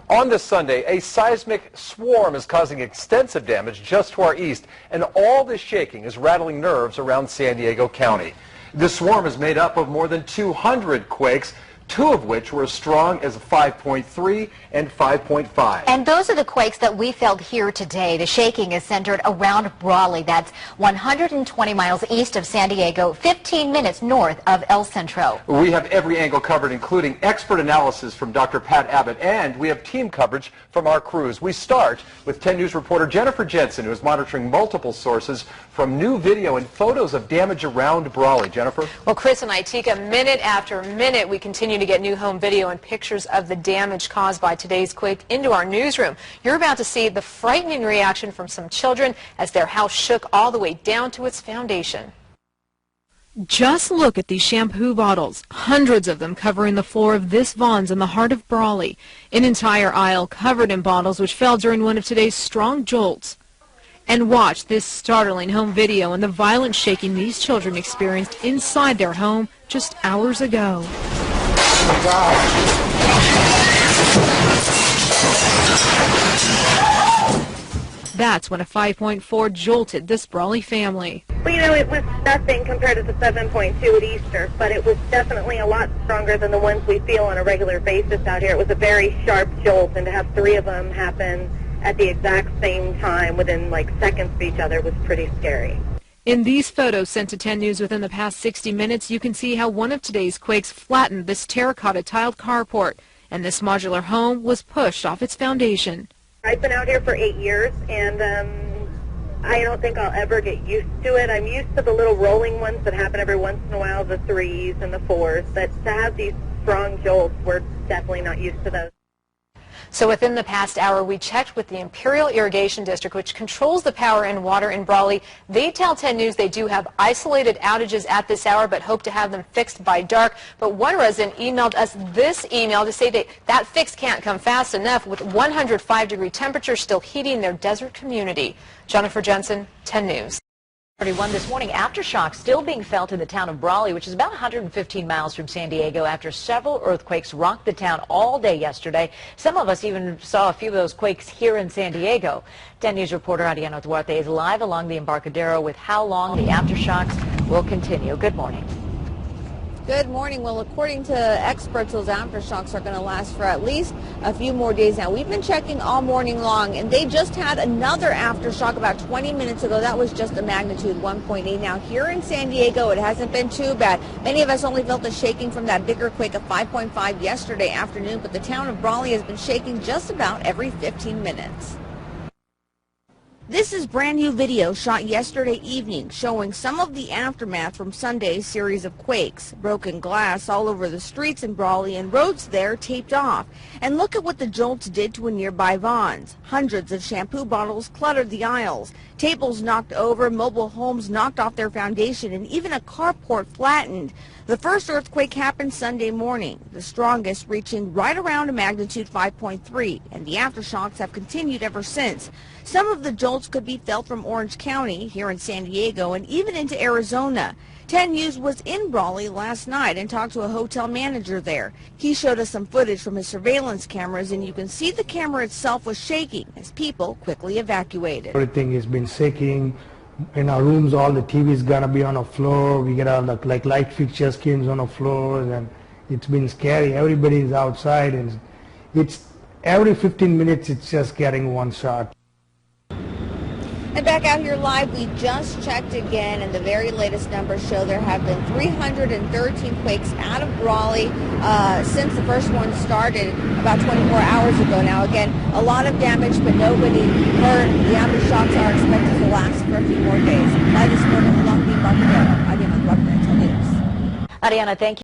On this Sunday, a seismic swarm is causing extensive damage just to our east, and all this shaking is rattling nerves around San Diego County. This swarm is made up of more than 200 quakes, two of which were as strong as 5.3 and 5.5. And those are the quakes that we felt here today. The shaking is centered around Brawley. That's 120 miles east of San Diego, 15 minutes north of El Centro. We have every angle covered, including expert analysis from Dr. Pat Abbott, and we have team coverage from our crews. We start with 10 News reporter Jennifer Jensen, who is monitoring multiple sources from new video and photos of damage around Brawley. Jennifer? Well, Chris and Itika, minute after minute, we continue to get new home video and pictures of the damage caused by today's quake into our newsroom. You're about to see the frightening reaction from some children as their house shook all the way down to its foundation. Just look at these shampoo bottles, hundreds of them covering the floor of this Vons in the heart of Brawley. An entire aisle covered in bottles which fell during one of today's strong jolts. And watch this startling home video and the violent shaking these children experienced inside their home just hours ago. Oh my God. That's when a 5.4 jolted this Brawley family. Well, you know, it was nothing compared to the 7.2 at Easter, but it was definitely a lot stronger than the ones we feel on a regular basis out here. It was a very sharp jolt, and to have three of them happen at the exact same time within like seconds of each other was pretty scary. In these photos sent to 10 News within the past 60 minutes, you can see how one of today's quakes flattened this terracotta tiled carport, and this modular home was pushed off its foundation. I've been out here for 8 years, and I don't think I'll ever get used to it. I'm used to the little rolling ones that happen every once in a while, the 3s and the 4s, but to have these strong jolts, we're definitely not used to those. So within the past hour, we checked with the Imperial Irrigation District, which controls the power and water in Brawley. They tell 10 News they do have isolated outages at this hour, but hope to have them fixed by dark. But one resident emailed us this email to say that fix can't come fast enough, with 105-degree temperatures still heating their desert community. Jennifer Jensen, 10 News. 31 this morning. Aftershocks still being felt in the town of Brawley, which is about 115 miles from San Diego, after several earthquakes rocked the town all day yesterday. Some of us even saw a few of those quakes here in San Diego. 10 News reporter Adriana Duarte is live along the Embarcadero with how long the aftershocks will continue. Good morning. Good morning. Well, according to experts, those aftershocks are going to last for at least a few more days now. We've been checking all morning long, and they just had another aftershock about 20 minutes ago. That was just a magnitude 1.8. Now, here in San Diego, it hasn't been too bad. Many of us only felt the shaking from that bigger quake of 5.5 yesterday afternoon, but the town of Brawley has been shaking just about every 15 minutes. This is brand new video shot yesterday evening showing some of the aftermath from Sunday's series of quakes. Broken glass all over the streets in Brawley and roads there taped off. And look at what the jolts did to a nearby Vons. Hundreds of shampoo bottles cluttered the aisles. Tables knocked over, mobile homes knocked off their foundation, and even a carport flattened. The first earthquake happened Sunday morning, the strongest reaching right around a magnitude 5.3, and the aftershocks have continued ever since. Some of the jolts could be felt from Orange County, here in San Diego, and even into Arizona. 10 News was in Brawley last night and talked to a hotel manager there. He showed us some footage from his surveillance cameras, and you can see the camera itself was shaking as people quickly evacuated. Everything has been shaking. In our rooms, all the TV's gonna be on the floor. We get all the light fixture skins on the floors, and it's been scary. Everybody's outside, and it's every 15 minutes it's just getting one shot. And back out here live, we just checked again, and the very latest numbers show there have been 313 quakes out of Brawley since the first one started about 24 hours ago. Now, again, a lot of damage, but nobody hurt. The aftershocks are expected to last for a few more days. Live this morning along the Embarcadero. Adriana Duarte, 10 News. Ariana, thank you.